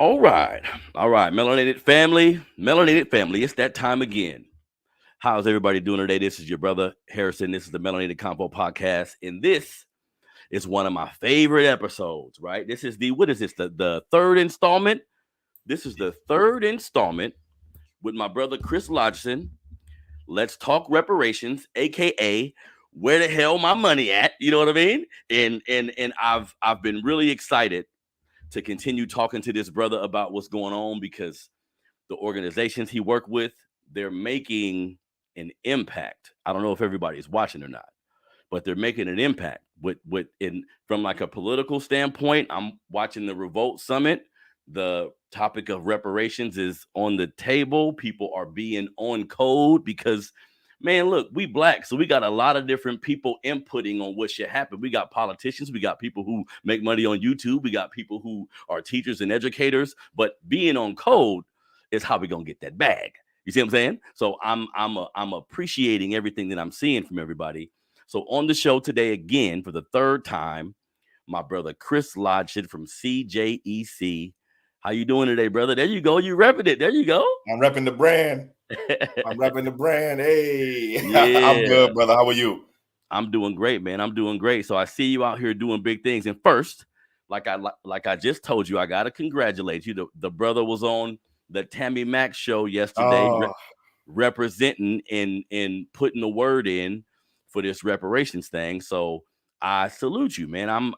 All right. All right. Melanated family. Melanated family. It's that time again. How's everybody doing today? This is your brother Harrison. This is the Melanated Convo podcast. And this is one of my favorite episodes, right? This is what is this? The third installment. This is the third installment with my brother Chris Lodgson. Let's talk reparations, aka where the hell my money at? You know what I mean? And I've been really excited to continue talking to this brother about what's going on because the organizations he worked with, they're making an impact. I don't know if everybody's watching or not, but they're making an impact from like a political standpoint. I'm watching the Revolt Summit. The topic of reparations is on the table. People are being on code because, man, look, we Black, so we got a lot of different people inputting on what should happen. We got politicians, we got people who make money on YouTube, we got people who are teachers and educators, but being on code is how we're gonna get that bag. You see what I'm saying? So I'm appreciating everything that I'm seeing from everybody. So on the show today, again, for the third time, my brother Chris Lodgson from CJEC. How you doing today, brother? There you go. You repping it. There you go. I'm repping the brand. Hey, yeah. I'm good, brother. How are you? I'm doing great, man. I'm doing great. So I see you out here doing big things. And first, like I just told you, I gotta congratulate you. The brother was on the Tammy Mack show yesterday, representing and putting the word in for this reparations thing. So I salute you, man. I'm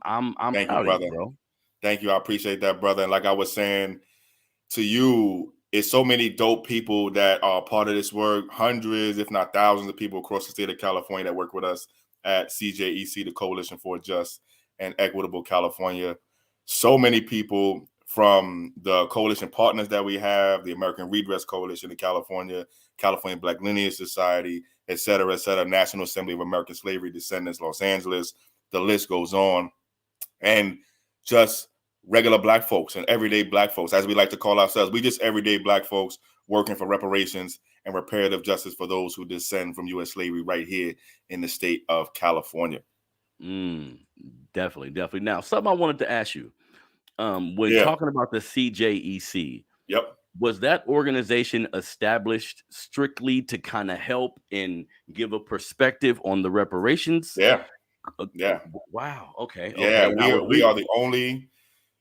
Thank proud you, brother. of you, bro. Thank you. I appreciate that, brother. And like I was saying to you, it's so many dope people that are part of this work, hundreds, if not thousands of people across the state of California that work with us at CJEC, the Coalition for a Just and Equitable California. So many people from the coalition partners that we have, the American Redress Coalition in California, California Black Lineage Society, et cetera, National Assembly of American Slavery Descendants, Los Angeles, the list goes on. And just regular Black folks and everyday Black folks, as we like to call ourselves. We just everyday Black folks working for reparations and reparative justice for those who descend from U.S. slavery right here in the state of California. Definitely. Now, something I wanted to ask you, when talking about the CJEC, was that organization established strictly to kind of help and give a perspective on the reparations? Yeah. Wow. Okay. Yeah, okay. We are the only,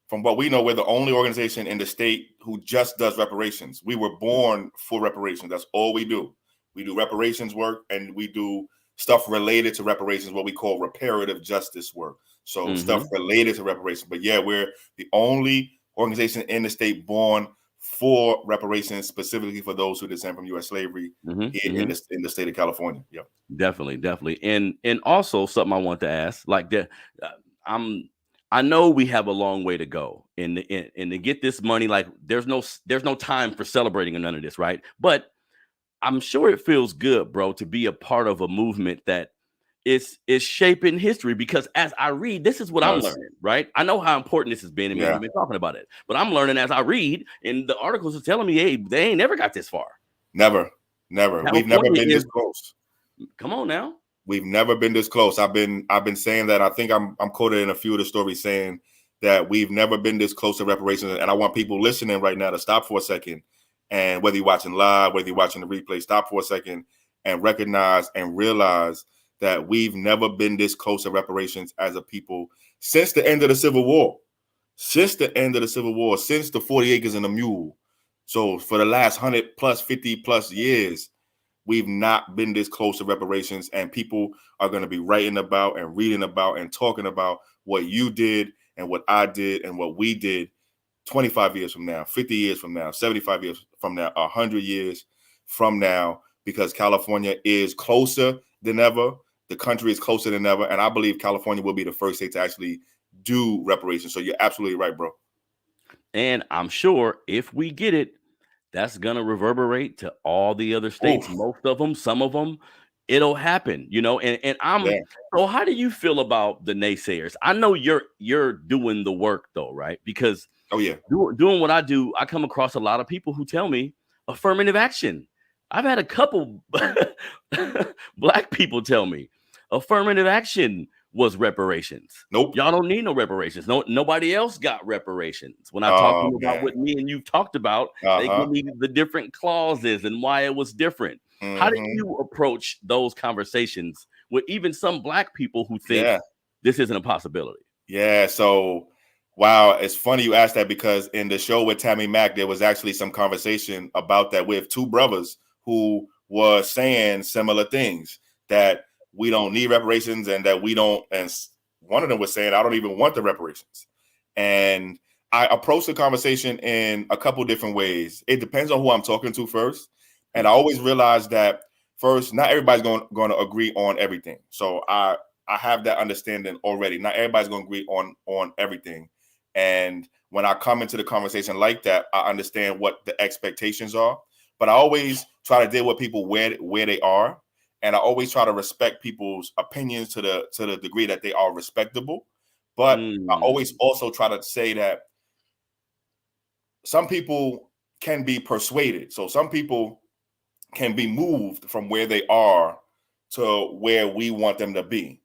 from what we know, we're the only organization in the state who just does reparations. We were born for reparations. That's all we do. We do reparations work and we do stuff related to reparations, what we call reparative justice work. So stuff related to reparations. But yeah, we're the only organization in the state born for reparations, specifically for those who descend from U.S. slavery here in the state of California. Yeah, definitely. And also something I want to ask, like that, I know we have a long way to go, and to get this money, like there's no time for celebrating or none of this, right? But I'm sure it feels good, bro, to be a part of a movement that is shaping history, because as I read, this is what I'm learning, right? I know how important this has been to me. We've been talking about it, but I'm learning as I read, and the articles are telling me, hey, they ain't never got this far. Never. We've never been this close. Come on now. We've never been this close. I've been saying that. I think I'm quoted in a few of the stories saying that we've never been this close to reparations. And I want people listening right now to stop for a second. And whether you're watching live, whether you're watching the replay, stop for a second and recognize and realize that we've never been this close to reparations as a people since the end of the Civil War. Since the 40 acres and a mule. So for the last 100 plus, 50 plus years, we've not been this close to reparations, and people are going to be writing about and reading about and talking about what you did and what I did and what we did 25 years from now, 50 years from now, 75 years from now, 100 years from now, because California is closer than ever. The country is closer than ever. And I believe California will be the first state to actually do reparations. So you're absolutely right, bro. And I'm sure if we get it, that's going to reverberate to all the other states. Most of them, some of them, it'll happen, you know, and so how do you feel about the naysayers? I know you're doing the work though, right? Because doing what I do, I come across a lot of people who tell me affirmative action. I've had a couple Black people tell me affirmative action was reparations. Nope. Y'all don't need no reparations. Nobody else got reparations. When I talked to them about what me and you talked about, they gave me the different clauses and why it was different. How did you approach those conversations with even some Black people who think this isn't a possibility? Yeah. So, wow, it's funny you asked that, because in the show with Tammy Mack, there was actually some conversation about that with two brothers who were saying similar things, that we don't need reparations and that we don't. And one of them was saying, I don't even want the reparations. And I approached the conversation in a couple different ways. It depends on who I'm talking to first. And I always realize that first, not everybody's going to agree on everything. So I have that understanding already. Not everybody's going to agree on everything. And when I come into the conversation like that, I understand what the expectations are. But I always try to deal with people where they are. And I always try to respect people's opinions to the degree that they are respectable. But I always also try to say that some people can be persuaded. So some people can be moved from where they are to where we want them to be.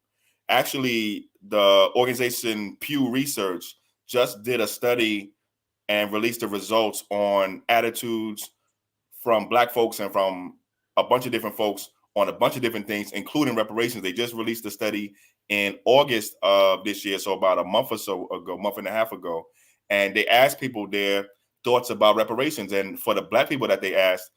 Actually, the organization Pew Research just did a study and released the results on attitudes from Black folks and from a bunch of different folks on a bunch of different things, including reparations. They just released a study in August of this year, so about a month and a half ago. And they asked people their thoughts about reparations. And for the Black people that they asked,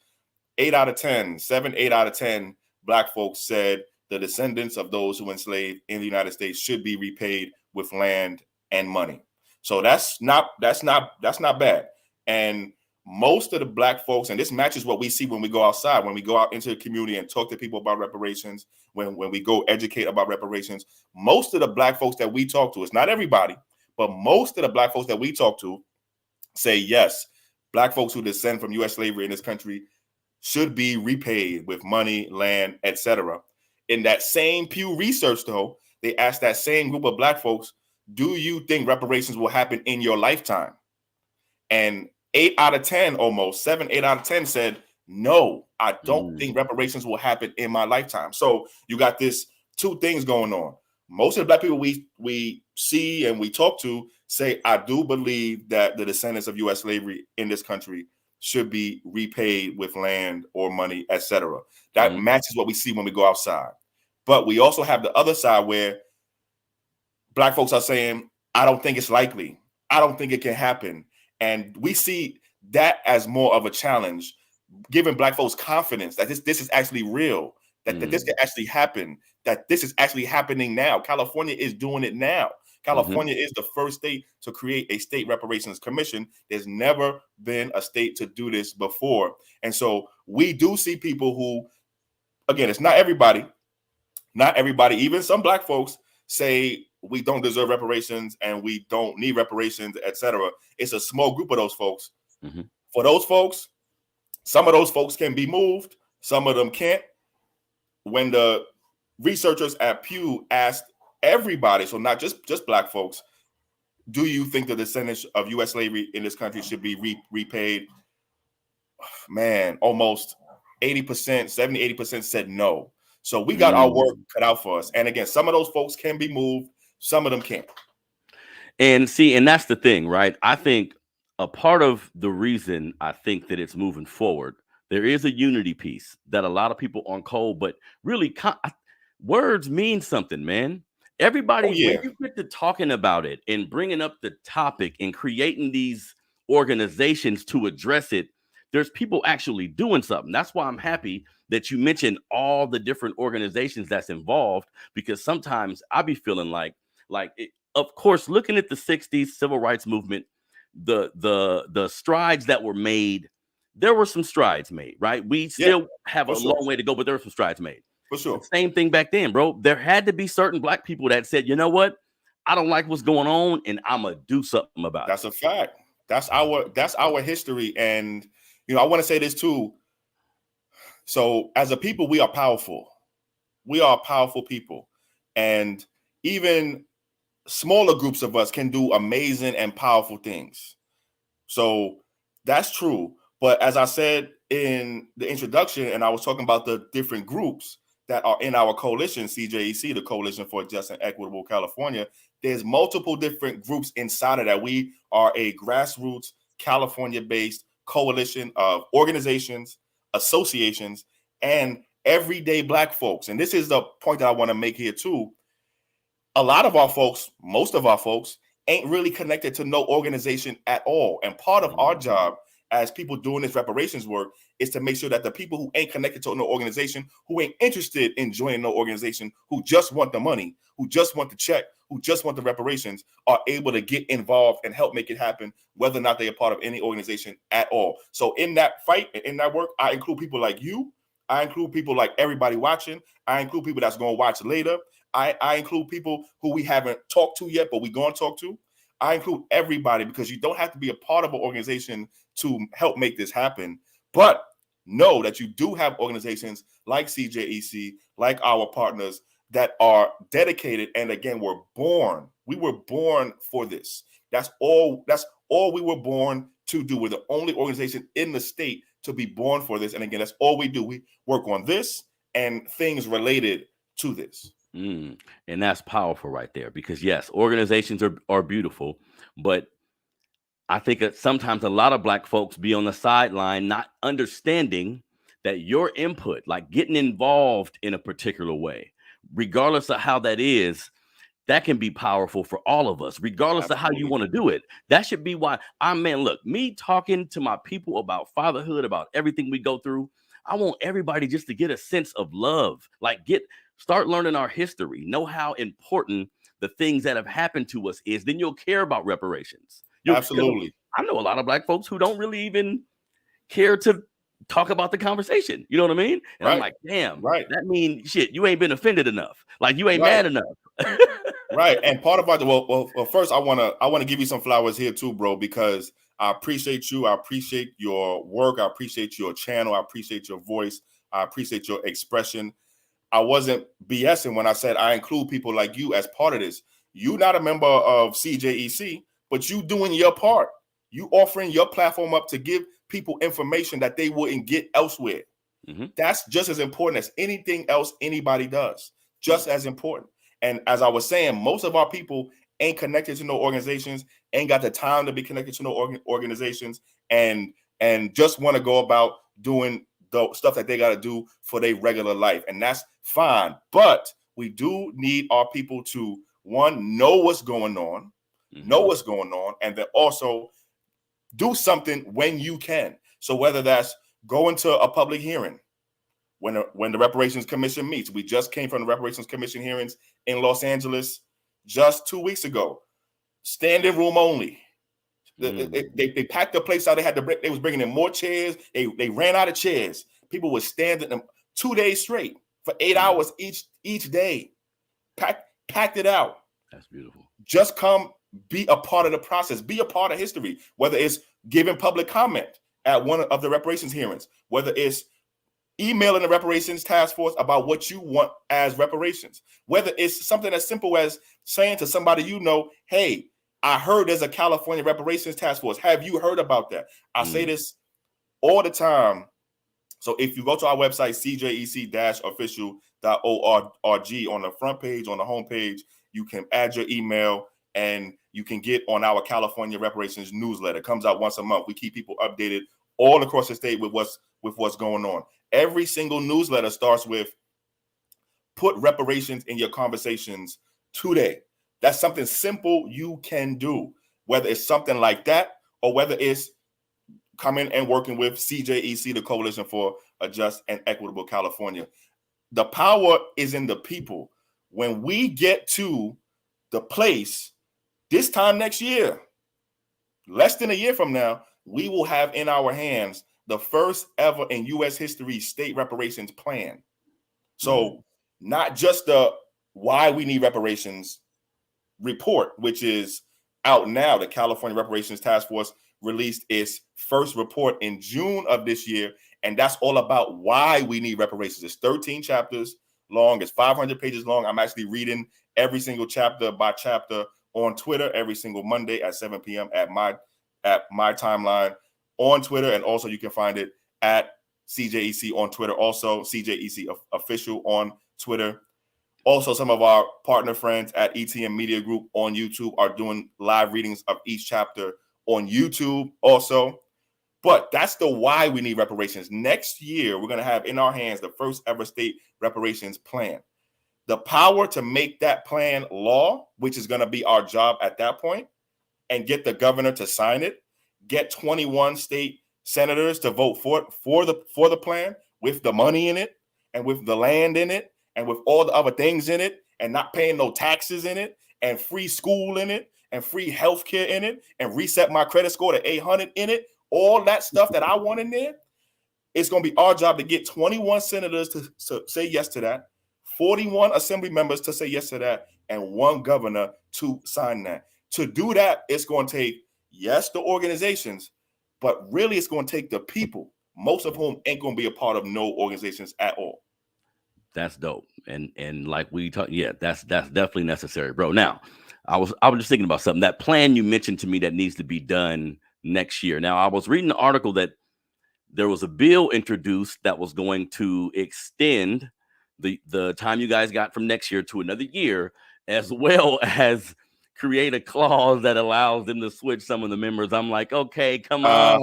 8 out of 10 Black folks said the descendants of those who enslaved in the United States should be repaid with land and money. So that's not bad. And most of the Black folks, and this matches what we see when we go outside, when we go out into the community and talk to people about reparations, when we go educate about reparations, most of the Black folks that we talk to, it's not everybody, but most of the Black folks that we talk to say, yes, Black folks who descend from U.S. slavery in this country should be repaid with money, land, etc. In that same Pew Research, though, they asked that same group of Black folks, do you think reparations will happen in your lifetime? And 8 out of 10, almost 8 out of 10 said, no, I don't think reparations will happen in my lifetime. So you got this two things going on. Most of the Black people we see and we talk to say, I do believe that the descendants of U.S. slavery in this country should be repaid with land or money, etc. That matches what we see when we go outside. But we also have the other side where Black folks are saying, I don't think it's likely. I don't think it can happen. And we see that as more of a challenge, giving Black folks confidence that this is actually real, that this can actually happen, that this is actually happening now. California is doing it now. California is the first state to create a state reparations commission. There's never been a state to do this before. And so we do see people who, again, it's not everybody, even some Black folks say we don't deserve reparations and we don't need reparations, etc. It's a small group of those folks. For those folks, some of those folks can be moved, some of them can't. When the researchers at Pew asked everybody, so not just Black folks, do you think the descendants of U.S. slavery in this country should be repaid? Man, almost 80%, 70-80% said no. So we got our work cut out for us. And again, some of those folks can be moved, some of them can't. And see, and that's the thing, right? I think a part of the reason I think that it's moving forward, there is a unity piece that a lot of people on cold, but really words mean something, man. Everybody, when you get to talking about it and bringing up the topic and creating these organizations to address it, there's people actually doing something. That's why I'm happy that you mentioned all the different organizations that's involved, because sometimes I be feeling like of course, looking at the 60s civil rights movement, the strides that were made, there were some strides made, right? We still have a long way to go, but there were some strides made. For sure. The same thing back then, bro. There had to be certain Black people that said, you know what? I don't like what's going on, and I'm gonna do something about it. That's a fact. That's our history. And I want to say this too. So as a people, we are powerful. We are powerful people. And even smaller groups of us can do amazing and powerful things. So that's true. But as I said in the introduction, and I was talking about the different groups, that are in our coalition, CJEC, the Coalition for Just and Equitable California, there's multiple different groups inside of that. We are a grassroots California-based coalition of organizations, associations, and everyday Black folks. And this is the point that I want to make here too. A lot of our folks, most of our folks, ain't really connected to no organization at all. And part of our job as people doing this reparations work is to make sure that the people who ain't connected to no organization, who ain't interested in joining no organization, who just want the money, who just want the check, who just want the reparations, are able to get involved and help make it happen, whether or not they are part of any organization at all. So in that fight, in that work, I include people like you. I include people like everybody watching. I include people that's going to watch later. I include people who we haven't talked to yet, but we're going to talk to. I include everybody, because you don't have to be a part of an organization to help make this happen. But know that you do have organizations like CJEC, like our partners, that are dedicated. And again, we were born for this. That's all we were born to do. We're the only organization in the state to be born for this. And again, that's all we do. We work on this and things related to this. And that's powerful right there, because yes, organizations are beautiful, but I think that sometimes a lot of Black folks be on the sideline, not understanding that your input, like getting involved in a particular way, regardless of how that is, that can be powerful for all of us, regardless of how you want to do it. That should be why look, me talking to my people about fatherhood, about everything we go through, I want everybody just to get a sense of love, like start learning our history, know how important the things that have happened to us is. Then you'll care about reparations. Absolutely. I know a lot of Black folks who don't really even care to talk about the conversation. You know what I mean? And I'm like, damn, that means shit. You ain't been offended enough. Like you ain't mad enough. Right. And part of our well, first I wanna give you some flowers here too, bro, because I appreciate you. I appreciate your work. I appreciate your channel. I appreciate your voice. I appreciate your expression. I wasn't BSing when I said I include people like you as part of this. You're not a member of CJEC, but you doing your part. You offering your platform up to give people information that they wouldn't get elsewhere. That's just as important as anything else anybody does. Just as important. And as I was saying, most of our people ain't connected to no organizations, ain't got the time to be connected to no organizations, and just want to go about doing the stuff that they got to do for their regular life. And that's fine. But we do need our people to, one, know what's going on, and then also do something when you can. So whether that's going to a public hearing, when the Reparations Commission meets. We just came from the Reparations Commission hearings in Los Angeles just 2 weeks ago. Standing room only. They packed the place out. They was bringing in more chairs. They ran out of chairs. People were standing them 2 days straight for 8 hours each day. Packed it out. That's beautiful. Just come be a part of the process. Be a part of history. Whether it's giving public comment at one of the reparations hearings, whether it's emailing the reparations task force about what you want as reparations, whether it's something as simple as saying to somebody you know, hey, I heard there's a California reparations task force. Have you heard about that? I say this all the time. So if you go to our website, cjec-official.org, on the front page, on the home page, you can add your email and you can get on our California reparations newsletter. It comes out once a month. We keep people updated all across the state with what's going on. Every single newsletter starts with put reparations in your conversations today. That's something simple you can do, whether it's something like that or whether it's coming and working with CJEC, the Coalition for a Just and Equitable California. The power is in the people. When we get to the place this time next year, less than a year from now, we will have in our hands the first ever in U.S. history state reparations plan. So not just the why we need reparations report, which is out now. The California Reparations Task Force released its first report in June of this year, and that's all about why we need reparations. It's 13 chapters long. It's 500 pages long. I'm actually reading every single chapter by chapter on Twitter every single Monday at 7 p.m. at my timeline on Twitter, and also you can find it at CJEC on Twitter, also CJEC official on Twitter. Also, some of our partner friends at ETM Media Group on YouTube are doing live readings of each chapter on YouTube also. But that's the why we need reparations. Next year, we're going to have in our hands the first ever state reparations plan. The power to make that plan law, which is going to be our job at that point, and get the governor to sign it, get 21 state senators to vote for the plan with the money in it and with the land in it and with all the other things in it and not paying no taxes in it and free school in it and free healthcare in it and reset my credit score to 800 in it, all that stuff that I want in there, it's going to be our job to get 21 senators to say yes to that, 41 assembly members to say yes to that, and one governor to sign that. To do that, it's going to take, yes, the organizations, but really it's going to take the people, most of whom ain't going to be a part of no organizations at all. That's dope. And like we talked, yeah, that's definitely necessary, bro. Now, I was just thinking about something. That plan you mentioned to me that needs to be done next year. Now, I was reading an article that there was a bill introduced that was going to extend the time you guys got from next year to another year, as well as create a clause that allows them to switch some of the members. I'm like, okay, come on.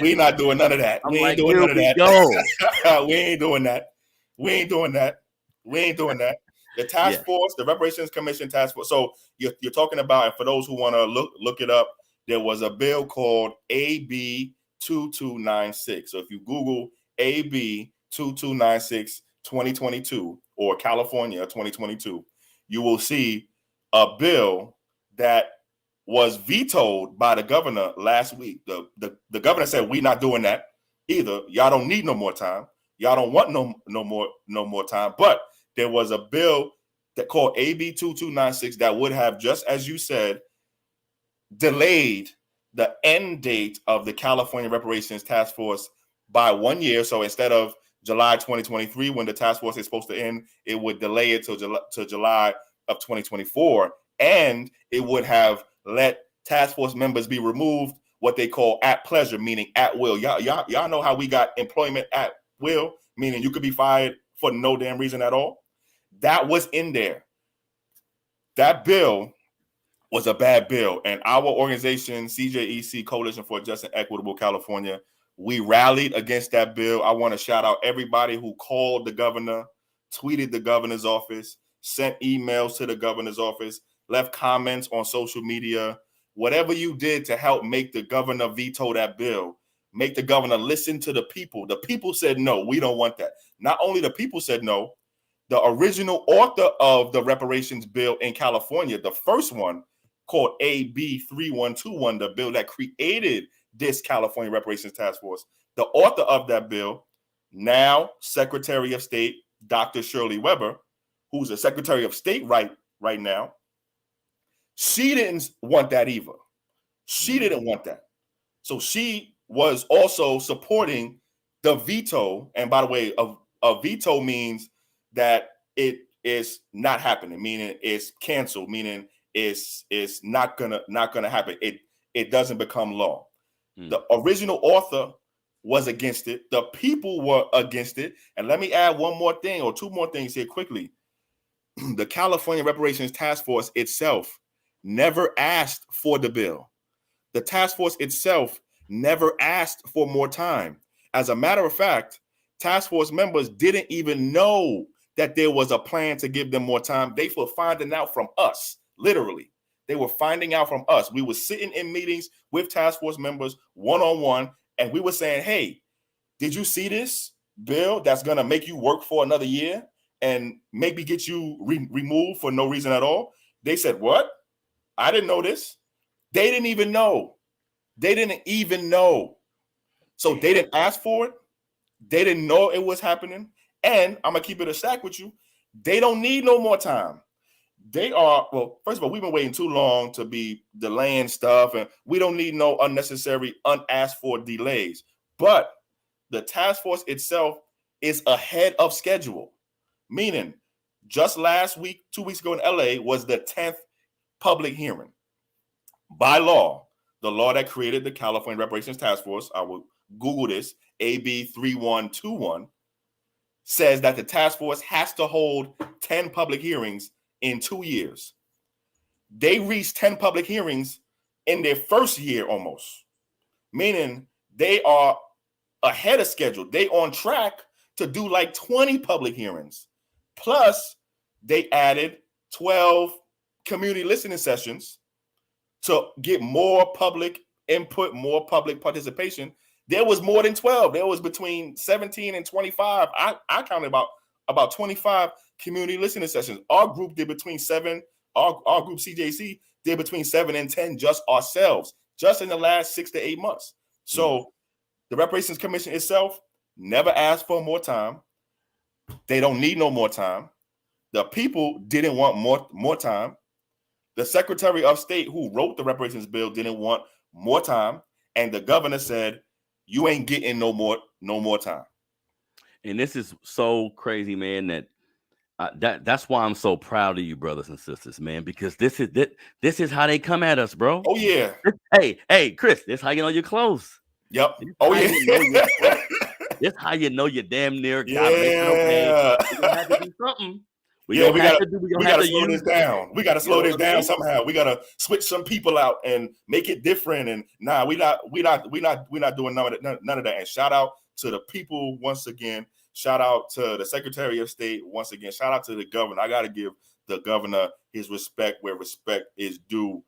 We're not doing none of that. We ain't doing none of that. We ain't doing that. We ain't doing that. We ain't doing that. The task force, the Reparations Commission task force. So you're talking about, and for those who want to look it up, there was a bill called AB 2296. So if you Google AB 2296 2022 or California 2022, you will see a bill that was vetoed by the governor last week. The governor said, we're not doing that either. Y'all don't need no more time. Y'all don't want no more time. But there was a bill that called AB 2296 that would have, just as you said, delayed the end date of the California Reparations Task Force by 1 year. So instead of July 2023, when the task force is supposed to end, it would delay it to July of 2024. And it would have let task force members be removed, what they call at pleasure, meaning at will. Y'all know how we got employment at will, meaning you could be fired for no damn reason at all. That was in there. That bill was a bad bill. And our organization, CJEC, Coalition for Just and Equitable California, we rallied against that bill. I want to shout out everybody who called the governor, tweeted the governor's office, sent emails to the governor's office, left comments on social media, whatever you did to help make the governor veto that bill, make the governor listen to the people. The people said, no, we don't want that. Not only the people said no, the original author of the reparations bill in California, the first one, called AB 3121, the bill that created this California Reparations Task Force, the author of that bill, now Secretary of State, Dr. Shirley Weber, who's a Secretary of State right now, she didn't want that either. She didn't want that. So she was also supporting the veto. And by the way, a veto means that it is not happening, meaning it's canceled, meaning it's not gonna happen. It doesn't become law. The original author was against it. The people were against it. And let me add one more thing or two more things here quickly. The California Reparations Task Force itself never asked for the bill. The task force itself never asked for more time. As a matter of fact, task force members didn't even know that there was a plan to give them more time. They were finding out from us, literally. They were finding out from us. We were sitting in meetings with task force members one-on-one, and we were saying, hey, did you see this bill that's going to make you work for another year and maybe get you removed for no reason at all? They said, what? I didn't know this. They didn't even know. They didn't even know. So they didn't ask for it. They didn't know it was happening. And I'm going to keep it a stack with you. They don't need no more time. They are, well, first of all, we've been waiting too long to be delaying stuff, and we don't need no unnecessary, unasked for delays. But the task force itself is ahead of schedule, meaning just last week, 2 weeks ago in LA, was the 10th public hearing. By law, the law that created the California Reparations Task Force, I will Google this, AB 3121, says that the task force has to hold 10 public hearings in 2 years. They reached 10 public hearings in their first year almost, meaning they are ahead of schedule. They on track to do like 20 public hearings. Plus, they added 12 community listening sessions to get more public input, more public participation. There was more than 12. There was between 17 and 25. I counted about 25 community listening sessions. Our group did between 7. Our group CJEC did between 7 and 10 just ourselves, just in the last 6 to 8 months. So the Reparations Commission itself never asked for more time. They don't need no more time. The people didn't want more time. The Secretary of State who wrote the reparations bill didn't want more time. And the governor said, you ain't getting no more time. And this is so crazy, man, that's why I'm so proud of you, brothers and sisters, man, because this is how they come at us, bro. Oh, yeah. Hey, Chris, this how you know you're close. Yep. Oh, yeah. This how you know you're damn near. Yeah. We're gonna have to do something. We gotta slow this down. We gotta slow this down somehow. We gotta switch some people out and make it different. And we're not doing none of that. And shout out to the people once again. Shout out to the Secretary of State once again. Shout out to the governor. I gotta give the governor his respect where respect is due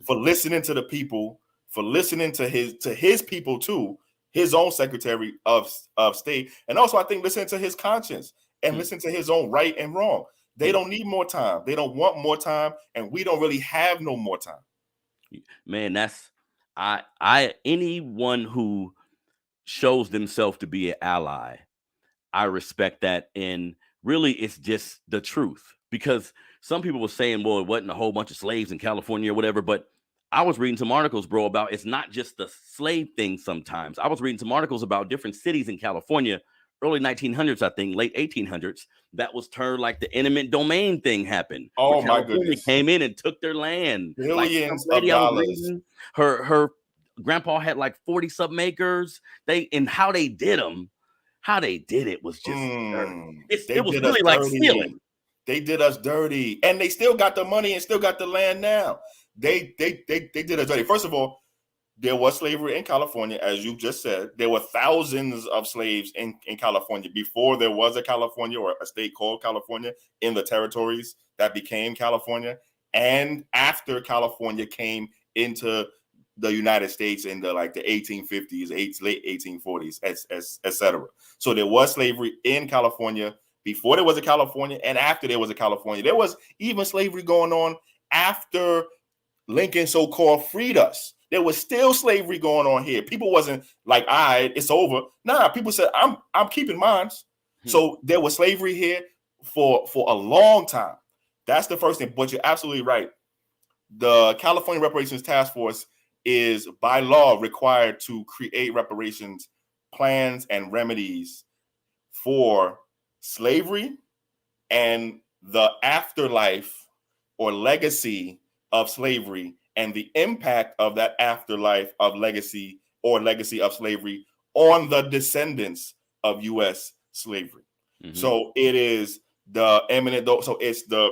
for listening to the people, for listening to his people too, his own Secretary of State, and also I think listening to his conscience and listen to his own right and wrong. They don't need more time. They don't want more time, and we don't really have no more time. Man, that's anyone who shows themselves to be an ally, I respect that. And really, it's just the truth. Because some people were saying, well, it wasn't a whole bunch of slaves in California or whatever, but I was reading some articles, bro, about it's not just the slave thing sometimes. I was reading some articles about different cities in California, early 1900s, I think, late 1800s, that was turned like the eminent domain thing happened. Oh, my goodness. Came in and took their land. Billions of dollars. Reading, her grandpa had like 40 something acres. And how they did it was just dirty. It was really like stealing. They did us dirty, and they still got the money and still got the land now. They did us dirty. First of all, there was slavery in California, as you just said. There were thousands of slaves in California before there was a California or a state called California in the territories that became California, and after California came into the United States in the 1850s, late 1840s, etc. So there was slavery in California before there was a California, and after there was a California. There was even slavery going on after Lincoln so-called freed us. There was still slavery going on here. People wasn't like, all right, it's over. Nah, people said, I'm keeping mine. So there was slavery here for a long time. That's the first thing. But you're absolutely right. The California Reparations Task Force is by law required to create reparations plans and remedies for slavery and the afterlife or legacy of slavery and the impact of that afterlife of legacy or legacy of slavery on the descendants of U.S. slavery. So it is the eminent, so it's the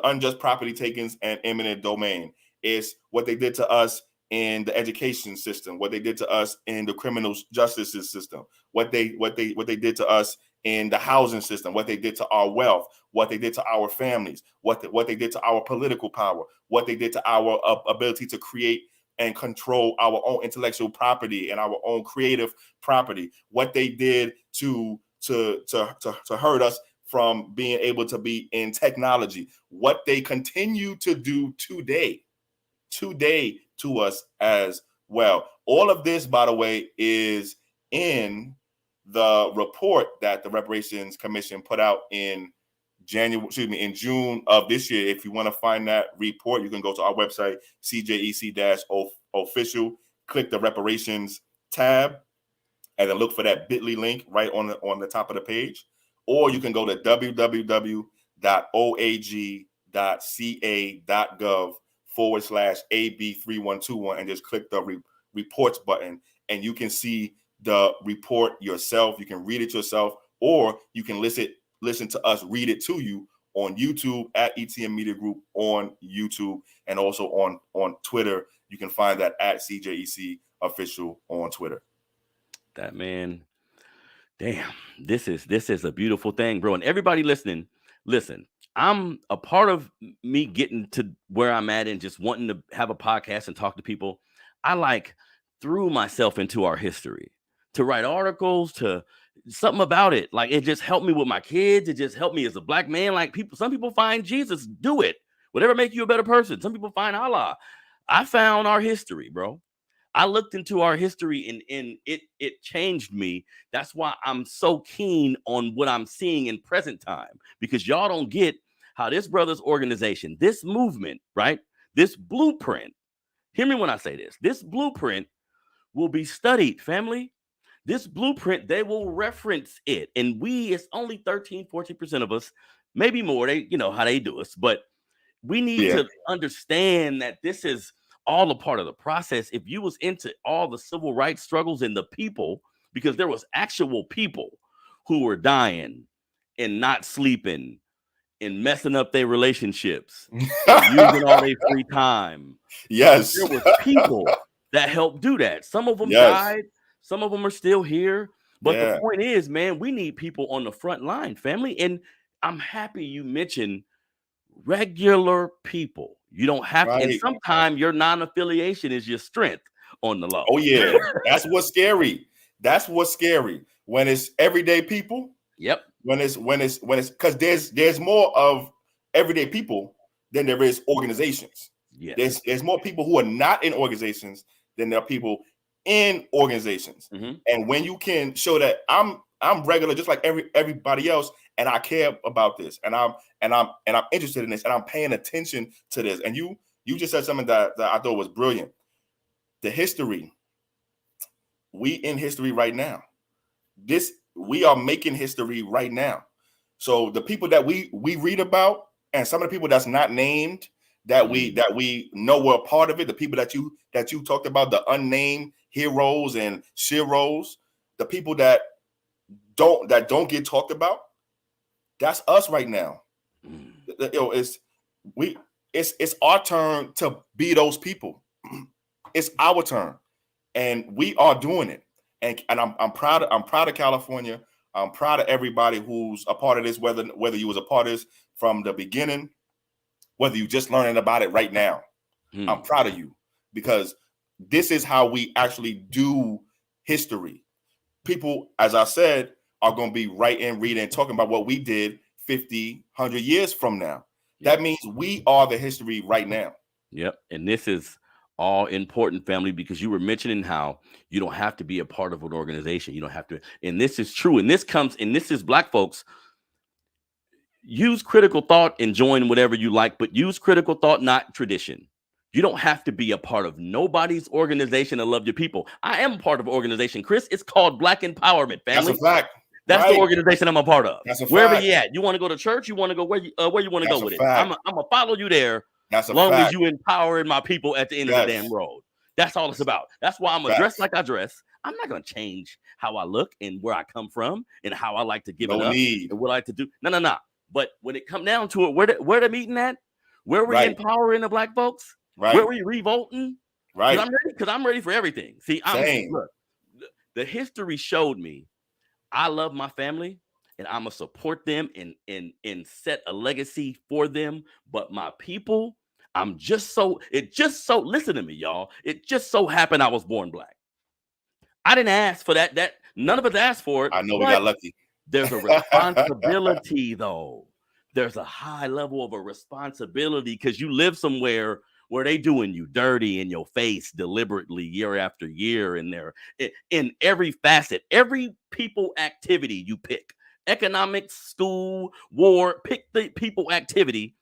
unjust property takings and eminent domain. It's what they did to us in the education system, what they did to us in the criminal justice system, what they did to us in the housing system, what they did to our wealth, what they did to our families, what they did to our political power, what they did to our ability to create and control our own intellectual property and our own creative property, what they did to hurt us from being able to be in technology, what they continue to do today to us as well. All of this, by the way, is in the report that the Reparations Commission put out in June of this year. If you want to find that report, you can go to our website, CJEC-official, click the reparations tab, and then look for that bit.ly link right on the top of the page. Or you can go to www.oag.ca.gov/AB3121 and just click the reports button, and you can see the report yourself. You can read it yourself, or you can listen to us read it to you on YouTube at ETM Media Group on YouTube, and also on Twitter. You can find that at CJEC Official on Twitter. That, man, damn, this is a beautiful thing, bro. And everybody listening, listen, I'm a part of me getting to where I'm at and just wanting to have a podcast and talk to people. I threw myself into our history to write articles, to something about it. Like, it just helped me with my kids. It just helped me as a black man. Like, some people find Jesus, do it. Whatever make you a better person. Some people find Allah. I found our history, bro. I looked into our history and it changed me. That's why I'm so keen on what I'm seeing in present time, because y'all don't get how this brother's organization, this movement, right? This blueprint, hear me when I say this blueprint will be studied, family. This blueprint, they will reference it. And it's only 13, 14% of us, maybe more. They, how they do us, but we need to understand that this is all a part of the process. If you was into all the civil rights struggles and the people, because there was actual people who were dying and not sleeping and messing up their relationships, using all their free time. Yes. There was people that helped do that. Some of them died. Some of them are still here. But the point is, man, we need people on the front line, family. And I'm happy you mentioned regular people. You don't have to, and sometimes your non-affiliation is your strength on the law. Oh yeah, that's what's scary. That's what's scary when it's everyday people. Yep. When it's because there's more of everyday people than there is organizations. Yes. There's more people who are not in organizations than there are people in organizations. Mm-hmm. And when you can show that I'm regular, just like everybody else, and I care about this, and I'm interested in this, and I'm paying attention to this. And you just said something that I thought was brilliant. The history, we in history right now. We are making history right now. So the people that we read about, and some of the people that's not named, that we know were a part of it, the people that you talked about, the unnamed heroes and sheroes, the people that don't get talked about, that's us right now. It's our turn to be those people. It's our turn, and we are doing it. And I'm proud of California. I'm proud of everybody who's a part of this, whether you was a part of this from the beginning, whether you just learning about it right now. I'm proud of you, because this is how we actually do history. People, as I said, are going to be writing, reading, talking about what we did 50, 100 years from now. That means we are the history right now. Yep. And this is all important, family, because you were mentioning how you don't have to be a part of an organization. You don't have to. And this is true. And this is Black folks. Use critical thought and join whatever you like, but use critical thought, not tradition. You don't have to be a part of nobody's organization to love your people. I am a part of an organization, Chris. It's called Black Empowerment, family. That's a fact. That's the organization I'm a part of. That's a Wherever fact. you at, you want to go to church, you want to go where you want to go with fact. it. I'm gonna follow you there. That's as long as you empowering my people at the end of the damn road. That's all it's about. That's why I'm gonna dress like I dress. I'm not gonna change how I look and where I come from and how I like to give it up and what I like to do. No. But when it come down to it, where the meeting at? Where we empowering the Black folks? Right. Where we revolting? Right. Because I'm ready for everything. See, look, the history showed me I love my family and I'm gonna support them and set a legacy for them. But my people, listen to me, y'all. It just so happened I was born Black. I didn't ask for that. None of us asked for it. I know we got lucky. There's a responsibility, though. There's a high level of a responsibility because you live somewhere where they doing you dirty in your face deliberately year after year, and they're in every facet, every people activity you pick, economics, school, war, pick the people activity,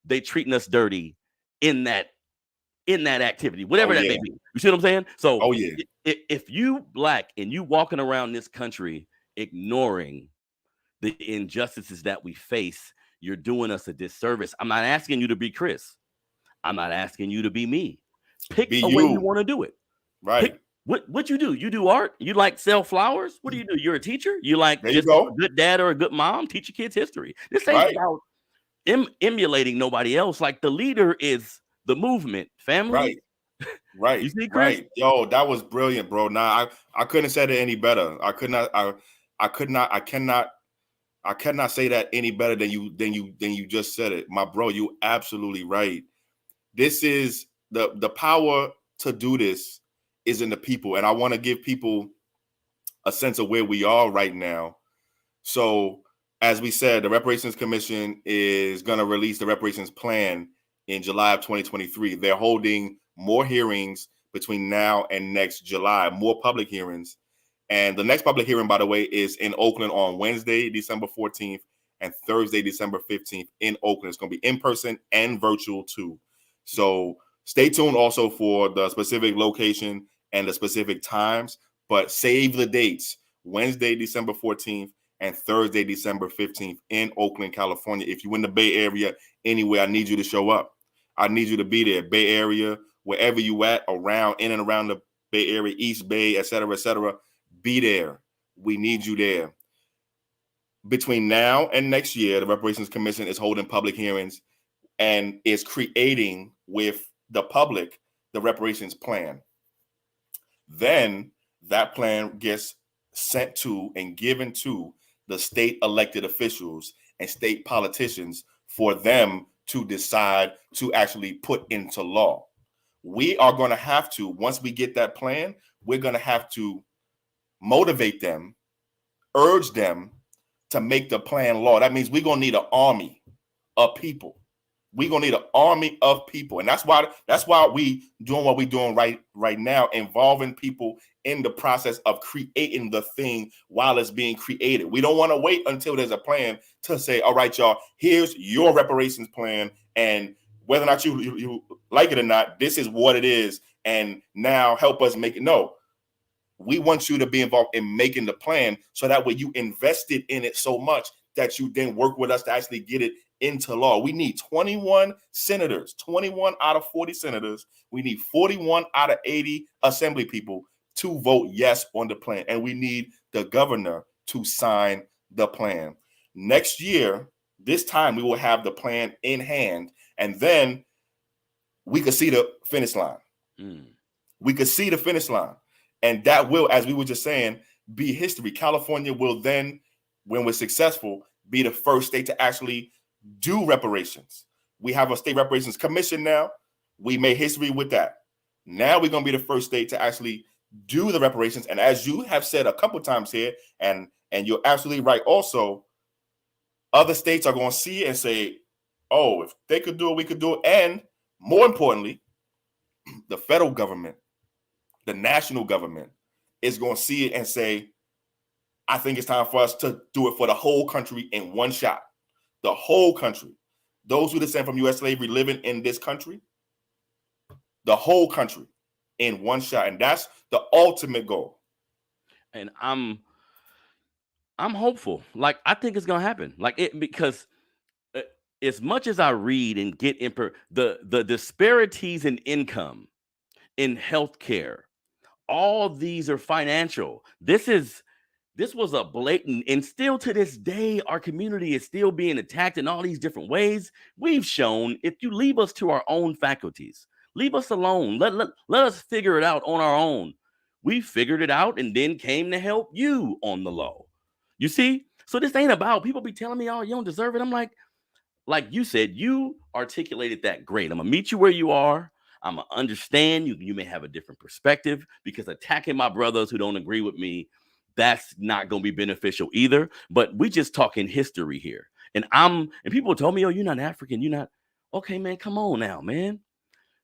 they treating us dirty in that activity, whatever that may be. You see what I'm saying? So if you Black and you walking around this country ignoring the injustices that we face, you're doing us a disservice. I'm not asking you to be Chris. I'm not asking you to be me. Pick a way you want to do it. Right. What you do? You do art? You like sell flowers? What do? You're a teacher? You like There you just a go. good dad or a good mom? Teach your kids history. This ain't Right. about emulating nobody else. Like the leader is the movement, family. Right. You see, Chris? Right. Yo, that was brilliant, bro. Nah, I couldn't have said it any better. I cannot say that any better than you just said it. My bro, you absolutely right. This is the power to do this is in the people. And I want to give people a sense of where we are right now. So, as we said, the Reparations Commission is going to release the reparations plan in July of 2023. They're holding more hearings between now and next July, more public hearings. And the next public hearing, by the way, is in Oakland on Wednesday, December 14th, and Thursday, December 15th in Oakland. It's going to be in person and virtual too. So stay tuned also for the specific location and the specific times, but save the dates. Wednesday, December 14th, and Thursday, December 15th in Oakland, California. If you're in the Bay Area anywhere, I need you to show up. I need you to be there. Bay Area, wherever you at, in and around the Bay Area, East Bay, et cetera, be there. We need you there. Between now and next year, the Reparations Commission is holding public hearings and is creating with the public the reparations plan. Then that plan gets sent to and given to the state elected officials and state politicians for them to decide to actually put into law. We are going to have to, once we get that plan, we're going to have to motivate them, urge them to make the plan law. That means we're going to need an army of people. We're going to need an army of people. And that's why we doing what we're doing right now, involving people in the process of creating the thing while it's being created. We don't want to wait until there's a plan to say, all right, y'all, here's your reparations plan. And whether or not you like it or not, this is what it is. And now help us make it. No, we want you to be involved in making the plan so that way you invested in it so much that you then work with us to actually get it into law. We need 21 senators, 21 out of 40 senators. We need 41 out of 80 assembly people to vote yes on the plan. And we need the governor to sign the plan. Next year, this time we will have the plan in hand, and then we could see the finish line. We could see the finish line. And that will, as we were just saying, be history. California will then, when we're successful, be the first state to actually do reparations. We have a state reparations commission now. We made history with that. Now we're going to be the first state to actually do the reparations. And as you have said a couple times here, and you're absolutely right also, other states are going to see it and say, oh, if they could do it, we could do it. And more importantly, the federal government, the national government is going to see it and say, I think it's time for us to do it for the whole country in one shot. The whole country. Those who descend from U.S. slavery living in this country, the whole country in one shot. And that's the ultimate goal. And I'm hopeful. Like, I think it's going to happen. Like, because as much as I read and get the disparities in income, in healthcare, all these are financial. This was a blatant, and still to this day, our community is still being attacked in all these different ways. We've shown, if you leave us to our own faculties, leave us alone, let us figure it out on our own. We figured it out and then came to help you on the low. You see? So this ain't about, people be telling me, oh, you don't deserve it. I'm like you said, you articulated that great. I'm going to meet you where you are. I'm going to understand you. You may have a different perspective, because attacking my brothers who don't agree with me, that's not going to be beneficial either. But we just talking history here. And people told me, oh, you're not African. You're not. Okay, man, come on now, man.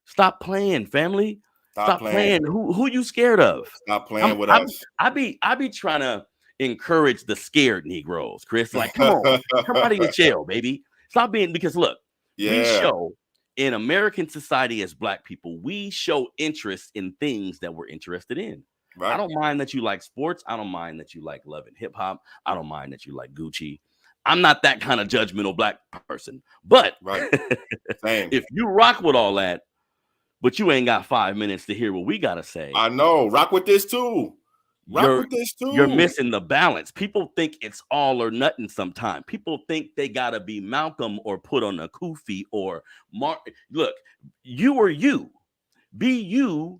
Stop playing, family. Stop playing. Who you scared of? Stop playing with us. I be trying to encourage the scared Negroes, Chris. Like, come on, come out of your shell, baby. Stop being, because look, we show in American society as Black people, we show interest in things that we're interested in. Right. I don't mind that you like sports. I don't mind that you like love and hip hop. I don't mind that you like Gucci. I'm not that kind of judgmental Black person. But right. if you rock with all that, but you ain't got 5 minutes to hear what we gotta say. I know. Rock with this too. You're missing the balance. People think it's all or nothing sometimes. People think they gotta be Malcolm or put on a kufi or Mark. Look, you are you. Be you.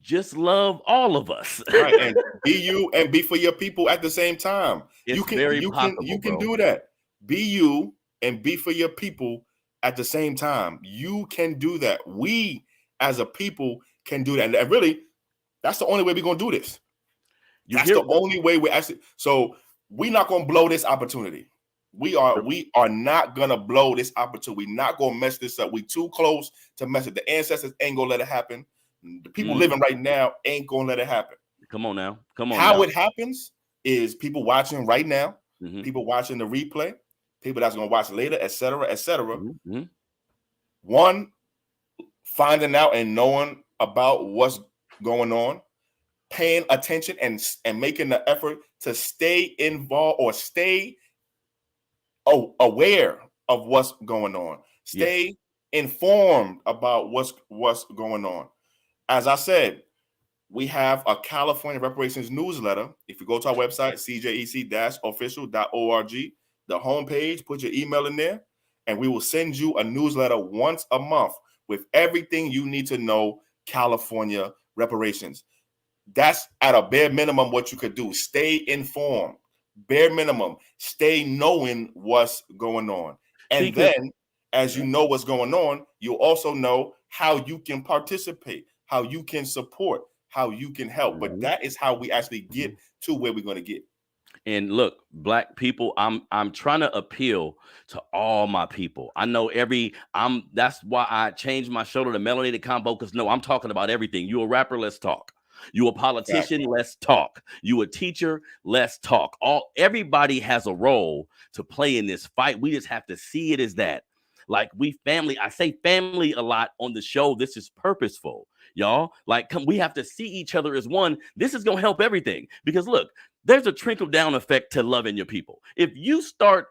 Just love all of us. Right. And be you and be for your people at the same time. It's You can do that. Be you and be for your people at the same time. You can do that. We as a people can do that. And really, that's the only way we're gonna do this. That's the only way we actually. So we're not gonna blow this opportunity. We are not gonna blow this opportunity. We're not gonna mess this up. We too close to mess it. The ancestors ain't gonna let it happen. The people living right now ain't gonna let it happen. Come on now. How it happens is people watching right now, people watching the replay, people that's gonna watch later, etc., etc. One, finding out and knowing about what's going on, paying attention and making the effort to stay involved or stay aware of what's going on. Stay informed about what's going on. As I said, we have a California Reparations newsletter. If you go to our website, CJEC-official.org, the homepage, put your email in there, and we will send you a newsletter once a month with everything you need to know California reparations. That's at a bare minimum what you could do. Stay informed. Bare minimum. Stay knowing what's going on. And then, as you know what's going on, you'll also know how you can participate, how you can support, how you can help. But that is how we actually get to where we're going to get. And look, Black people, I'm trying to appeal to all my people. I know that's why I changed my show to the Melanated Convo, because I'm talking about everything. You a rapper, let's talk. You a politician, let's talk. You a teacher, let's talk. Everybody has a role to play in this fight. We just have to see it as that. Like I say family a lot on the show. This is purposeful, y'all. Like, we have to see each other as one. This is going to help everything, because look, there's a trickle down effect to loving your people. If you start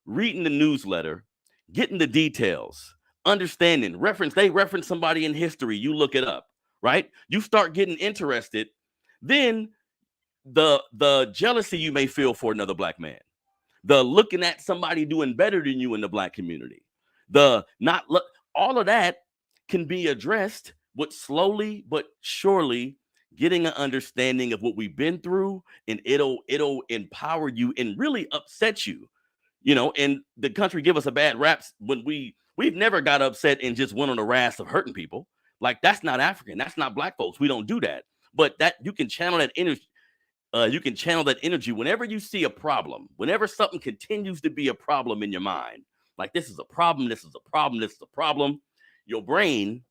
reading the newsletter, getting the details, understanding, they reference somebody in history, you look it up, right? You start getting interested, then the jealousy you may feel for another Black man, the looking at somebody doing better than you in the Black community, all of that can be addressed with slowly but surely getting an understanding of what we've been through, and it'll empower you and really upset you, and the country give us a bad rap when we've never got upset and just went on the wrath of hurting people. Like, that's not African, that's not Black folks. We don't do that. But that you can channel that energy. Whenever you see a problem, whenever something continues to be a problem in your mind, like this is a problem, this is a problem, this is a problem, your brain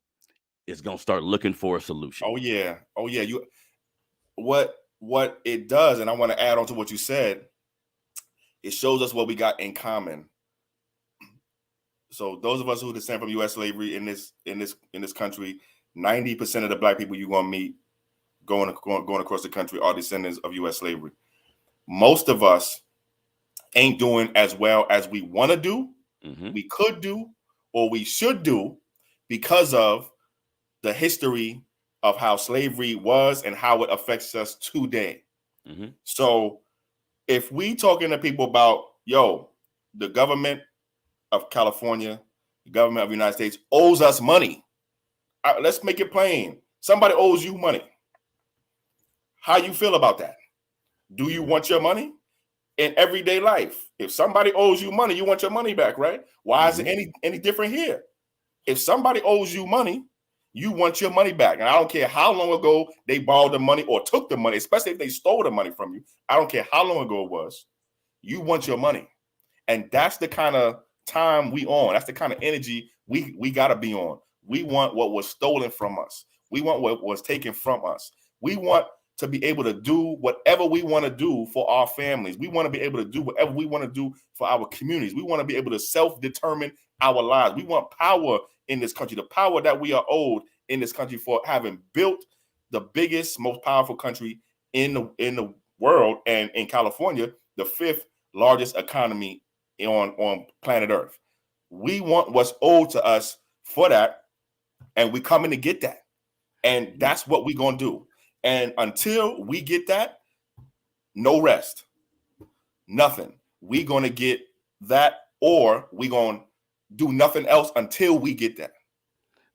is going to start looking for a solution. Oh yeah. What it does, and I want to add on to what you said, it shows us what we got in common. So those of us who descend from U.S. slavery in this country, 90% of the Black people you're going to meet going across the country are descendants of U.S. slavery. Most of us ain't doing as well as we want to do, we could do, or we should do, because of the history of how slavery was and how it affects us today. So if we talking to people about, the government of California, the government of the United States owes us money. Let's make it plain. Somebody owes you money. How you feel about that? Do you want your money? In everyday life, if somebody owes you money, you want your money back, right? Why is it any different here? If somebody owes you money, you want your money back. And I don't care how long ago they borrowed the money or took the money, especially if they stole the money from you. I don't care how long ago it was. You want your money. And that's the kind of time we on. That's the kind of energy we got to be on. We want what was stolen from us. We want what was taken from us. We want to be able to do whatever we want to do for our families. We want to be able to do whatever we want to do for our communities. We want to be able to self-determine our lives. We want power in this country, the power that we are owed in this country for having built the biggest, most powerful country in the world, and in California, the 5th largest economy on planet Earth. We want what's owed to us for that, and we're coming to get that. And that's what we're going to do. And until we get that, no rest, nothing. We're going to get that, or we're going to do nothing else until we get that.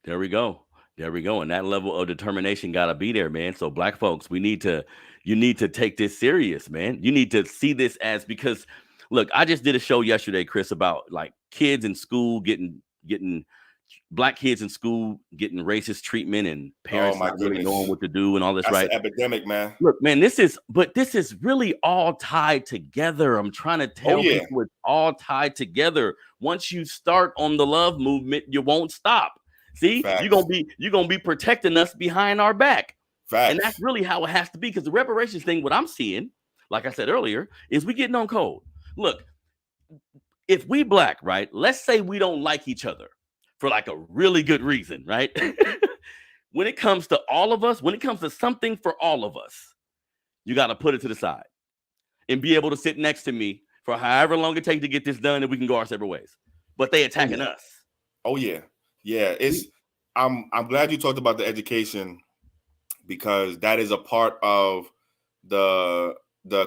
There we go. There we go. And that level of determination got to be there, man. So black folks, you need to take this serious, man. You need to see this as, because look, I just did a show yesterday, Chris, about like kids in school getting black kids in school getting racist treatment and parents not really knowing what to do and all this. That's right? An epidemic, man. Look, man, this is really all tied together. I'm trying to tell people it's all tied together. Once you start on the love movement, you won't stop. See, you're gonna be protecting us behind our back. Facts. And that's really how it has to be. Because the reparations thing, what I'm seeing, like I said earlier, is we getting on code. Look, if we black, right? Let's say we don't like each other for like a really good reason, right? When it comes to all of us, when it comes to something for all of us, you got to put it to the side and be able to sit next to me for however long it takes to get this done, and we can go our separate ways. But they attacking us. Oh yeah. Yeah, I'm glad you talked about the education, because that is a part of the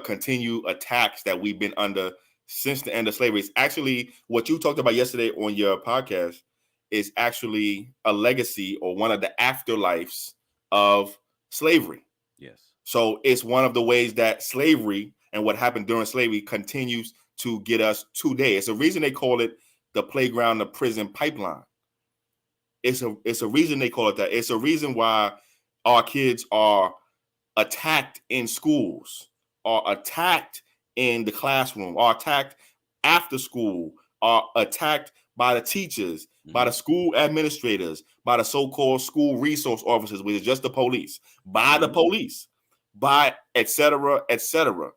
continued attacks that we've been under since the end of slavery. It's actually what you talked about yesterday on your podcast is actually a legacy or one of the afterlives of slavery. Yes. So it's one of the ways that slavery and what happened during slavery continues to get us today. It's a reason they call it the playground to prison pipeline. It's a reason they call it that. It's a reason why our kids are attacked in schools, are attacked in the classroom, are attacked after school, are attacked by the teachers, by the school administrators, by the so-called school resource officers, which is just the police, by the police, by et cetera, et cetera.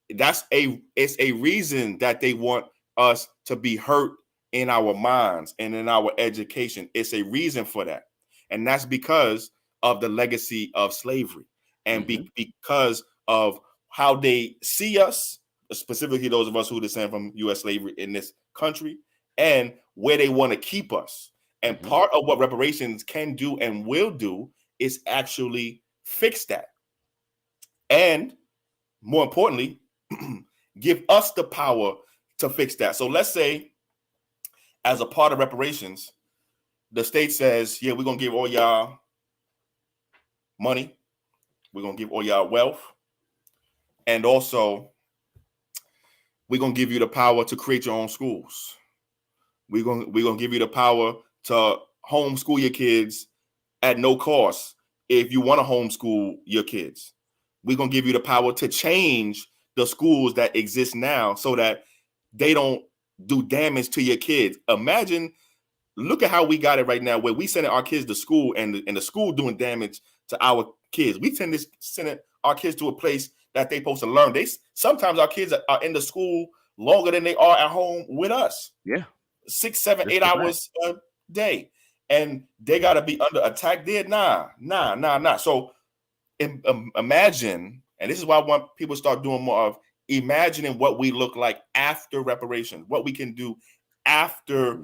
It's a reason that they want us to be hurt in our minds and in our education. It's a reason for that. And that's because of the legacy of slavery and because of how they see us, specifically those of us who descend from U.S. slavery in this country, and where they want to keep us. And part of what reparations can do and will do is actually fix that. And more importantly, give us the power to fix that. So let's say, as a part of reparations, the state says, yeah, we're going to give all y'all money. We're going to give all y'all wealth. And also, we're going to give you the power to create your own schools. We're going to give you the power to homeschool your kids at no cost if you want to homeschool your kids. We're going to give you the power to change the schools that exist now so that they don't do damage to your kids. Imagine, look at how we got it right now, where we sending our kids to school and the school doing damage to our kids. We sending our kids to a place that they supposed to learn. Sometimes our kids are in the school longer than they are at home with us. Yeah. 6, 7, 8 hours a day. And they got to be under attack there. Nah. So imagine, and this is why I want people to start doing more of imagining what we look like after reparations, what we can do after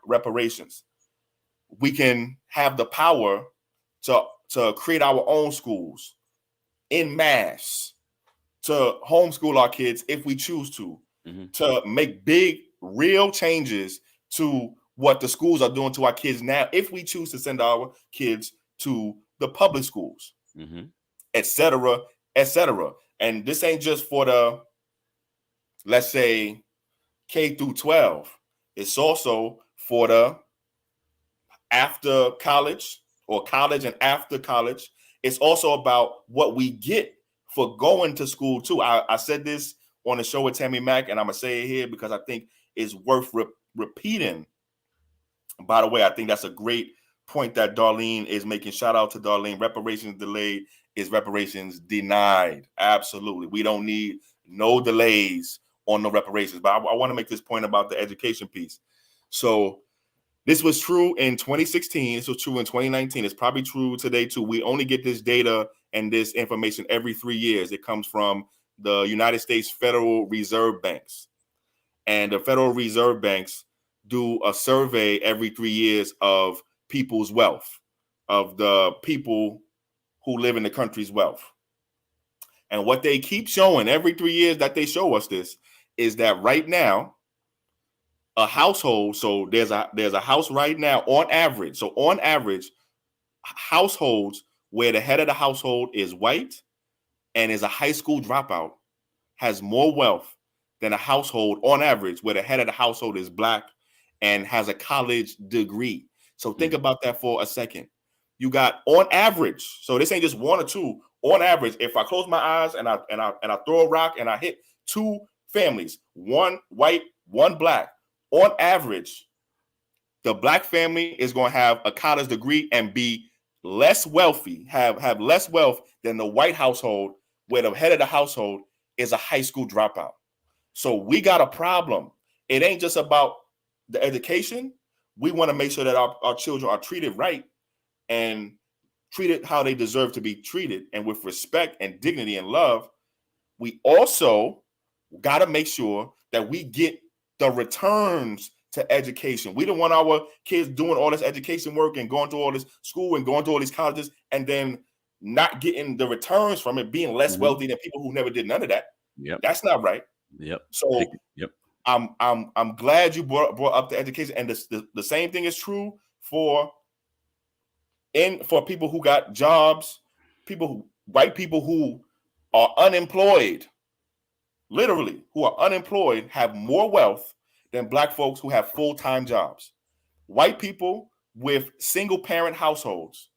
reparations. We can have the power to create our own schools en masse, to homeschool our kids if we choose to make big, real changes to what the schools are doing to our kids now, if we choose to send our kids to the public schools, et cetera, et cetera. And this ain't just for the, let's say, K through 12. It's also for the after college or college and after college. It's also about what we get for going to school too. I said this on the show with Tammy Mack, and I'm gonna say it here because I think it's worth repeating. By the way, I think that's a great point that Darlene is making. Shout out to Darlene. Reparations delayed is reparations denied. Absolutely. We don't need no delays on the reparations. But I want to make this point about the education piece. So this was true in 2016. This was true in 2019. It's probably true today too. We only get this data and this information every 3 years. It comes from the United States Federal Reserve Banks. And the Federal Reserve Banks do a survey every 3 years of people's wealth. of the people who live in the country's wealth. And what they keep showing every 3 years that they show us this is that right now, a household, so there's a house right now on average. So on average, households where the head of the household is white and is a high school dropout has more wealth than a household on average where the head of the household is black and has a college degree. So think about that for a second. You got on average, so this ain't just one or two. On average, if I close my eyes and I throw a rock and I hit two families, one white, one black, on average, the black family is going to have a college degree and be less wealthy, have less wealth than the white household where the head of the household is a high school dropout. So we got a problem. It ain't just about the education. We want to make sure that our children are treated right and treated how they deserve to be treated and with respect and dignity and love. We also got to make sure that we get the returns to education. We don't want our kids doing all this education work and going to all this school and going to all these colleges and then not getting the returns from it, being less wealthy than people who never did none of that. Yep. That's not right. Yep. So I'm glad you brought up the education, and the same thing is true for people who got jobs, white people who are unemployed, literally who are unemployed, have more wealth than black folks who have full-time jobs. White people with single parent households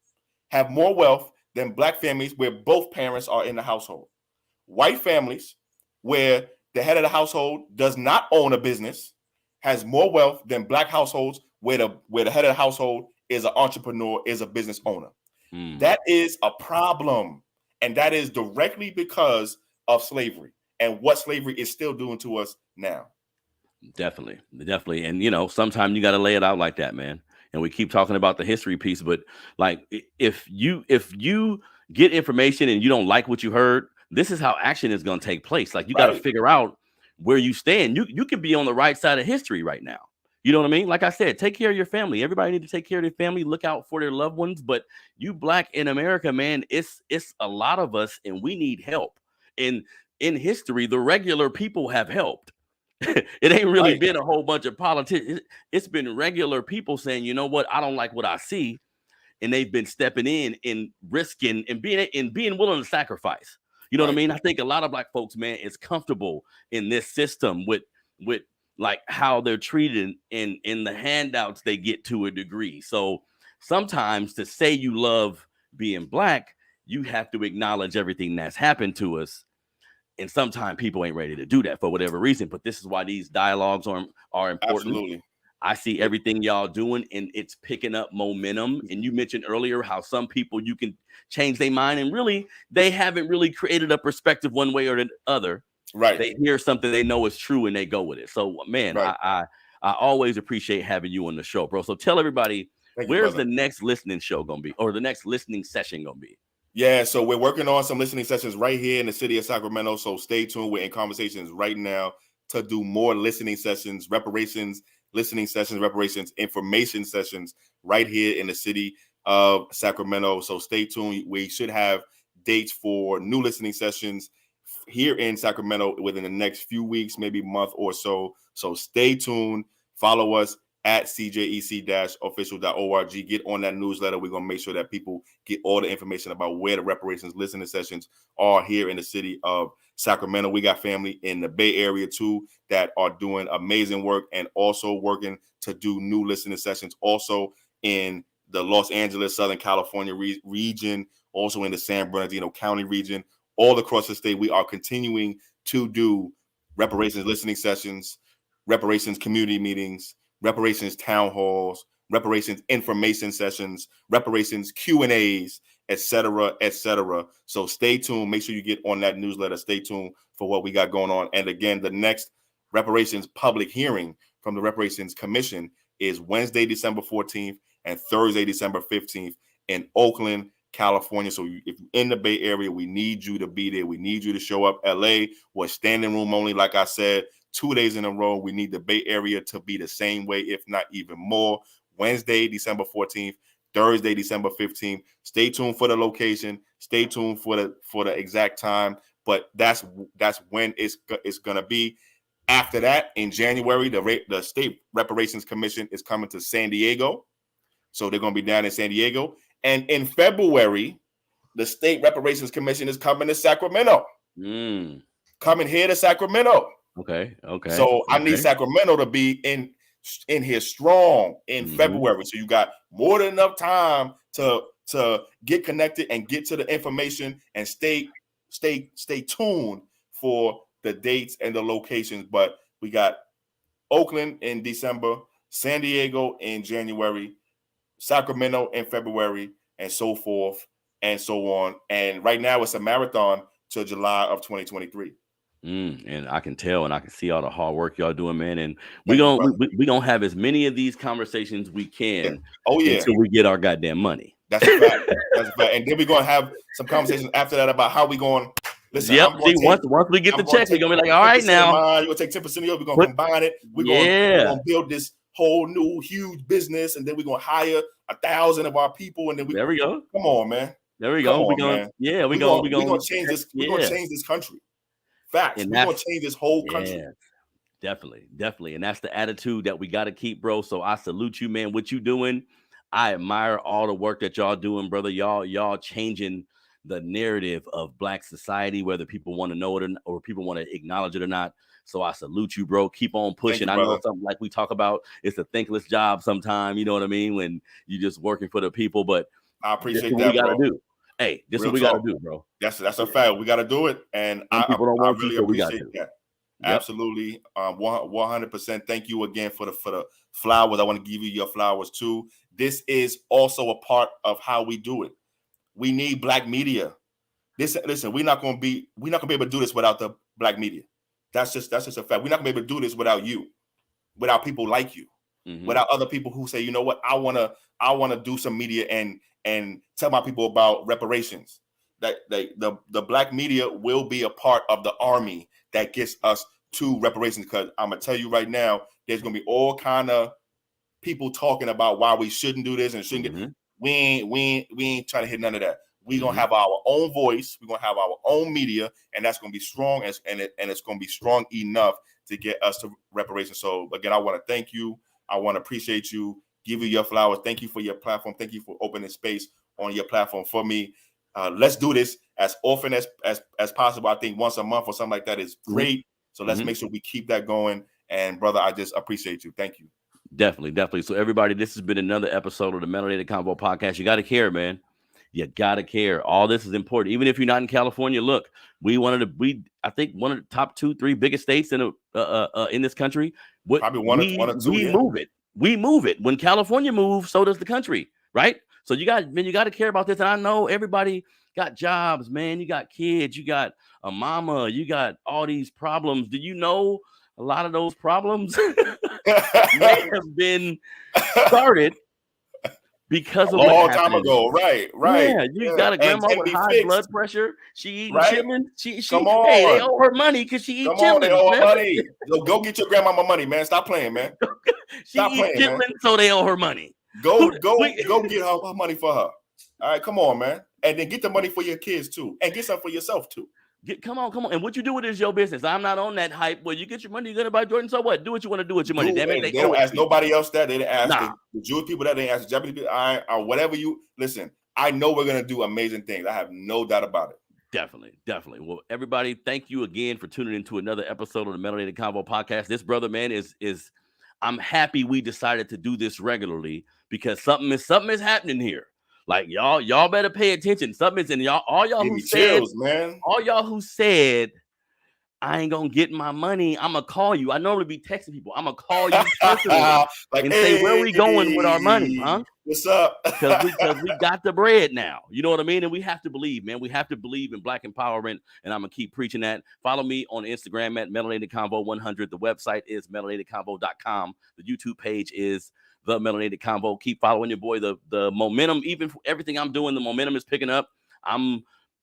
have more wealth than black families where both parents are in the household. White families where the head of the household does not own a business has more wealth than black households where the head of the household is an entrepreneur, is a business owner. That is a problem. And that is directly because of slavery and what slavery is still doing to us now. Definitely. And, sometimes you got to lay it out like that, man. And we keep talking about the history piece, but like if you get information and you don't like what you heard, this is how action is going to take place. Like you got to figure out where you stand. You can be on the right side of history right now. You know what I mean? Like I said, take care of your family. Everybody need to take care of their family, look out for their loved ones. But you black in America, man, it's a lot of us and we need help. And in history, the regular people have helped. It ain't really been a whole bunch of politics. It's been regular people saying, you know what, I don't like what I see. And they've been stepping in and risking and being willing to sacrifice. You know what I mean? I think a lot of black folks, man, is comfortable in this system with like how they're treated in the handouts they get to a degree. So sometimes to say you love being black, you have to acknowledge everything that's happened to us. And sometimes people ain't ready to do that for whatever reason. But this is why these dialogues are important. Absolutely. I see everything y'all doing and it's picking up momentum. And you mentioned earlier how some people you can change their mind and really they haven't really created a perspective one way or the other. Right. They hear something they know is true and they go with it. So, man, I always appreciate having you on the show, bro. So tell everybody, where's the next listening show going to be or the next listening session going to be? Yeah, so we're working on some listening sessions right here in the city of Sacramento. So stay tuned. We're in conversations right now to do more listening sessions, listening sessions, reparations, information sessions right here in the city of Sacramento. So stay tuned. We should have dates for new listening sessions here in Sacramento within the next few weeks, maybe month or so. So stay tuned. Follow us at CJEC-official.org. Get on that newsletter. We're going to make sure that people get all the information about where the reparations listening sessions are here in the city of Sacramento. We got family in the Bay Area too that are doing amazing work and also working to do new listening sessions also in the Los Angeles, Southern California region, also in the San Bernardino County region. All across the state, we are continuing to do reparations listening sessions, reparations community meetings, reparations town halls, reparations information sessions, reparations Q&As, et cetera, et cetera. So stay tuned. Make sure you get on that newsletter. Stay tuned for what we got going on. And again, the next reparations public hearing from the Reparations Commission is Wednesday, December 14th and Thursday, December 15th in Oakland, California. So if you're in the Bay Area, we need you to be there. We need you to show up. LA was standing room only, like I said, 2 days in a row. We need the Bay Area to be the same way, if not even more. Wednesday, December 14th, Thursday, December 15th. Stay tuned for the location. Stay tuned for the exact time. But that's when it's gonna be. After that, in January, the State Reparations Commission is coming to San Diego. So they're gonna be down in San Diego. And in February, the State Reparations Commission is coming to Sacramento. Coming here to Sacramento. Okay. So I need Sacramento to be in here strong in February. So you got more than enough time to get connected and get to the information and stay tuned for the dates and the locations. But we got Oakland in December, San Diego in January, Sacramento in February, and so forth and so on. And right now it's a marathon till July of 2023. And I can tell and I can see all the hard work y'all doing, man. And we gonna have as many of these conversations we can until we get our goddamn money. That's a fact. That's a fact. And then we're gonna have some conversations after that about how we going. Listen, once we get the check, we're gonna be like, all right, now you're gonna take 10% of it, we're gonna combine it, we're gonna build this whole new huge business, and then we're gonna hire 1,000 of our people, and then there we go. Come on, man. There we go. We're gonna change this. We're gonna change this country. Facts. We're gonna change this whole country. Definitely. And that's the attitude that we got to keep, bro. So I salute you, man. What you doing? I admire all the work that y'all doing, brother. Y'all changing the narrative of Black society, whether people want to know it or people want to acknowledge it or not. So I salute you, bro. Keep on pushing. I know something like we talk about, it's a thankless job sometime, you know what I mean, when you're just working for the people. But I appreciate that, bro. Do. Hey, this is what we got to do, bro. That's a fact. We got to do it, and I really appreciate that. Absolutely, 100%. Thank you again for the flowers. I want to give you your flowers too. This is also a part of how we do it. We need Black media. Listen, we're not gonna be able to do this without the Black media. That's just a fact. We're not gonna be able to do this without you, without people like you, without other people who say, you know what, I wanna do some media and tell my people about reparations. That the Black media will be a part of the army that gets us to reparations. Because I'm gonna tell you right now, there's gonna be all kind of people talking about why we shouldn't do this and shouldn't get. We ain't trying to hit none of that. We're gonna have our own voice. We're gonna have our own media, and that's gonna be strong, and it's gonna be strong enough to get us to reparations. So again, I want to thank you. I want to appreciate you. Give you your flowers. Thank you for your platform. Thank you for opening space on your platform for me. Let's do this as often as possible. I think once a month or something like that is great. So let's make sure we keep that going. And brother, I just appreciate you. Thank you. Definitely. So everybody, this has been another episode of the Melanated Convo podcast. You got to care, man. You got to care. All this is important. Even if you're not in California, look, I think one of the top 2-3 biggest states in this country. Probably one or two. We move it. When California moves, so does the country, right? So you got to care about this. And I know everybody got jobs, man. You got kids, you got a mama, you got all these problems. Do you know a lot of those problems may have been started because of a long time ago, right? Yeah, you got a grandma with high blood pressure. She eating chitlins. She come on. Hey, they owe her money because she eats chitlins. They owe her money. Go get your grandmama money, man. Stop playing, man. Stop playing, chitlins, man. So they owe her money. Go get her money for her. All right, come on, man. And then get the money for your kids too, and get some for yourself too. Come on. And what you do with it is your business. I'm not on that hype. Well, you get your money, you're gonna buy Jordan. So what? Do what you want to do with your money. Damn it, they don't ask nobody else that. They didn't ask the Jewish people that. They didn't ask the Japanese people. Or whatever you listen. I know we're gonna do amazing things. I have no doubt about it. Definitely. Well, everybody, thank you again for tuning into another episode of the Melanated Convo podcast. This brother, man, is I'm happy we decided to do this regularly because something is happening here. Like y'all better pay attention. Something's in y'all. All y'all who said I ain't gonna get my money, I'm gonna call you. I normally be texting people. I'm gonna call you personally and say where we going with our money, huh? What's up? Because we got the bread now. You know what I mean? And we have to believe, man. We have to believe in Black empowerment, and I'm gonna keep preaching that. Follow me on Instagram at Melanated Convo 100. The website is melanatedconvo.com. The YouTube page is The Melanated Convo. Keep following your boy. The momentum, even for everything I'm doing, the momentum is picking up.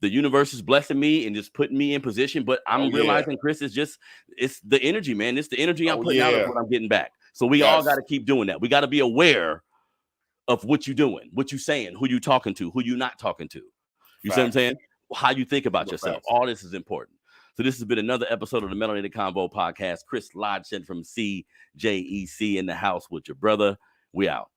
The universe is blessing me and just putting me in position. But I'm realizing, Chris, it's the energy, man. It's the energy I'm putting out is what I'm getting back. So we all got to keep doing that. We got to be aware of what you're doing, what you're saying, who you talking to, who you not talking to. You see what I'm saying? How you think about yourself. All this is important. So this has been another episode of the Melanated Convo podcast. Chris Lodgson from CJEC in the house with your brother. We out.